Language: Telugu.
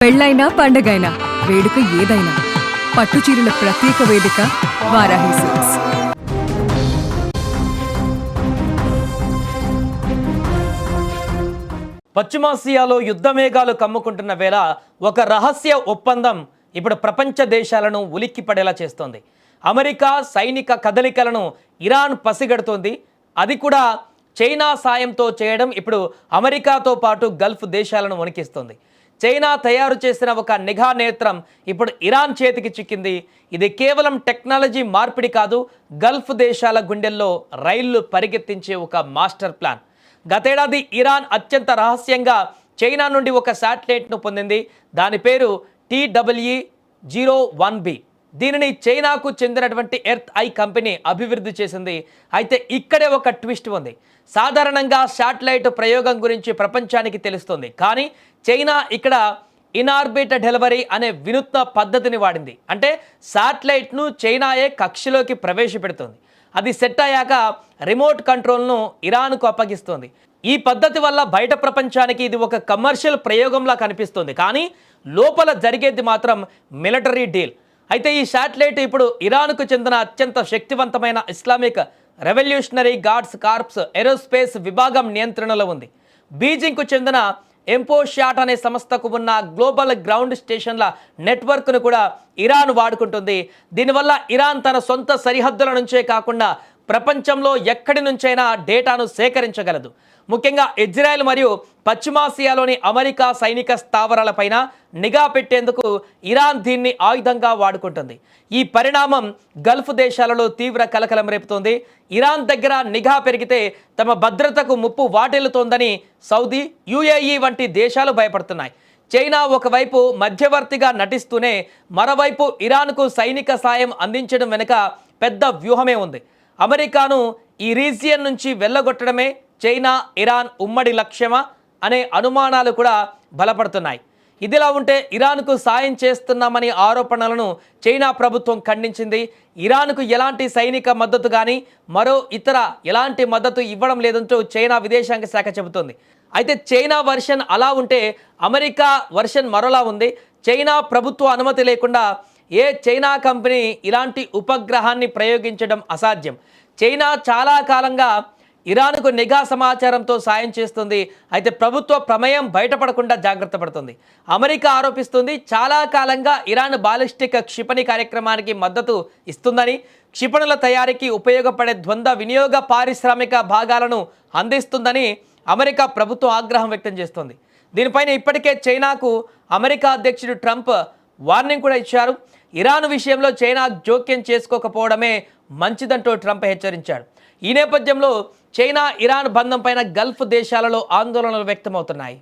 పెళ్ళైనా పండగైనా వేడుక ఏదైనా పట్టుచీరల ప్రత్యేక వేదిక వారాహి సిల్క్స్. పశ్చిమాసియాలో యుద్ధమేఘాలు కమ్ముకుంటున్న వేళ ఒక రహస్య ఒప్పందం ఇప్పుడు ప్రపంచ దేశాలను ఉలిక్కిపడేలా చేస్తోంది. అమెరికా సైనిక కదలికలను ఇరాన్ పసిగడుతోంది. అది కూడా చైనా సాయంతో చేయడం ఇప్పుడు అమెరికాతో పాటు గల్ఫ్ దేశాలను వణికిస్తోంది. చైనా తయారు చేసిన ఒక నిఘా నేత్రం ఇప్పుడు ఇరాన్ చేతికి చిక్కింది. ఇది కేవలం టెక్నాలజీ మార్పిడి కాదు, గల్ఫ్ దేశాల గుండెల్లో రైళ్లు పరిగెత్తించే ఒక మాస్టర్ ప్లాన్. గతేడాది ఇరాన్ అత్యంత రహస్యంగా చైనా నుండి ఒక శాటిలైట్ను పొందింది. దాని పేరు TWE-01B. దీనిని చైనాకు చెందినటువంటి ఎర్త్ ఐ కంపెనీ అభివృద్ధి చేసింది. అయితే ఇక్కడే ఒక ట్విస్ట్ ఉంది. సాధారణంగా శాటిలైట్ ప్రయోగం గురించి ప్రపంచానికి తెలుస్తుంది, కానీ చైనా ఇక్కడ ఇన్ఆర్బిట్ డెలివరీ అనే వినూత్న పద్ధతిని వాడింది. అంటే శాటిలైట్ను చైనాయే కక్షలోకి ప్రవేశపెడుతుంది. అది సెట్ అయ్యాక రిమోట్ కంట్రోల్ను ఇరాన్కు అప్పగిస్తుంది. ఈ పద్ధతి వల్ల బయట ప్రపంచానికి ఇది ఒక కమర్షియల్ ప్రయోగంలా కనిపిస్తుంది, కానీ లోపల జరిగేది మాత్రం మిలిటరీ డీల్. అయితే ఈ శాటిలైట్ ఇప్పుడు ఇరాన్కు చెందిన అత్యంత శక్తివంతమైన Islamic Revolutionary Guards Corps Aerospace విభాగం నియంత్రణలో ఉంది. బీజింగ్కు చెందిన ఎంపోషాట్ అనే సంస్థకు ఉన్న గ్లోబల్ గ్రౌండ్ స్టేషన్ల నెట్వర్క్ను కూడా ఇరాన్ వాడుకుంటుంది. దీనివల్ల ఇరాన్ తన సొంత సరిహద్దుల నుంచే కాకుండా ప్రపంచంలో ఎక్కడి నుంచైనా డేటాను సేకరించగలదు. ముఖ్యంగా ఇజ్రాయెల్ మరియు పశ్చిమాసియాలోని అమెరికా సైనిక స్థావరాలపైన నిఘా పెట్టేందుకు ఇరాన్ దీన్ని ఆయుధంగా వాడుకుంటుంది. ఈ పరిణామం గల్ఫ్ దేశాలలో తీవ్ర కలకలం రేపుతోంది. ఇరాన్ దగ్గర నిఘా పెరిగితే తమ భద్రతకు ముప్పు వాటిల్లుతోందని సౌదీ, UAE వంటి దేశాలు భయపడుతున్నాయి. చైనా ఒకవైపు మధ్యవర్తిగా నటిస్తూనే మరోవైపు ఇరాన్కు సైనిక సాయం అందించడం వెనుక పెద్ద వ్యూహమే ఉంది. అమెరికాను ఈ రీజియన్ నుంచి వెళ్ళగొట్టడమే చైనా, ఇరాన్ ఉమ్మడి లక్ష్యమా అనే అనుమానాలు కూడా బలపడుతున్నాయి. ఇదిలా ఉంటే ఇరాన్కు సాయం చేస్తున్నామని ఆరోపణలను చైనా ప్రభుత్వం ఖండించింది. ఇరాన్కు ఎలాంటి సైనిక మద్దతు కానీ మరో ఇతర ఎలాంటి మద్దతు ఇవ్వడం లేదంటూ చైనా విదేశాంగ శాఖ చెబుతోంది. అయితే చైనా వర్షన్ అలా ఉంటే అమెరికా వర్షన్ మరోలా ఉంది. చైనా ప్రభుత్వ అనుమతి లేకుండా ఏ చైనా కంపెనీ ఇలాంటి ఉపగ్రహాన్ని ప్రయోగించడం అసాధ్యం. చైనా చాలా కాలంగా ఇరాన్కు నిఘా సమాచారంతో సాయం చేస్తుంది. అయితే ప్రభుత్వ ప్రమేయం బయటపడకుండా జాగ్రత్త పడుతుంది. అమెరికా ఆరోపిస్తుంది చాలా కాలంగా ఇరాన్ బాలిస్టిక్ క్షిపణి కార్యక్రమానికి మద్దతు ఇస్తుందని, క్షిపణుల తయారీకి ఉపయోగపడే ద్వంద్వ వినియోగ పారిశ్రామిక భాగాలను అందిస్తుందని అమెరికా ప్రభుత్వం ఆగ్రహం వ్యక్తం చేస్తుంది. దీనిపైన ఇప్పటికే చైనాకు అమెరికా అధ్యక్షుడు ట్రంప్ వార్నింగ్ కూడా ఇచ్చారు. ఇరాన్ విషయంలో చైనా జోక్యం చేసుకోకపోవడమే మంచిదంటూ ట్రంప్ హెచ్చరించాడు. ఈ నేపథ్యంలో చైనా ఇరాన్ బంధం పైన గల్ఫ్ దేశాలలో ఆందోళనలు వ్యక్తమవుతున్నాయి.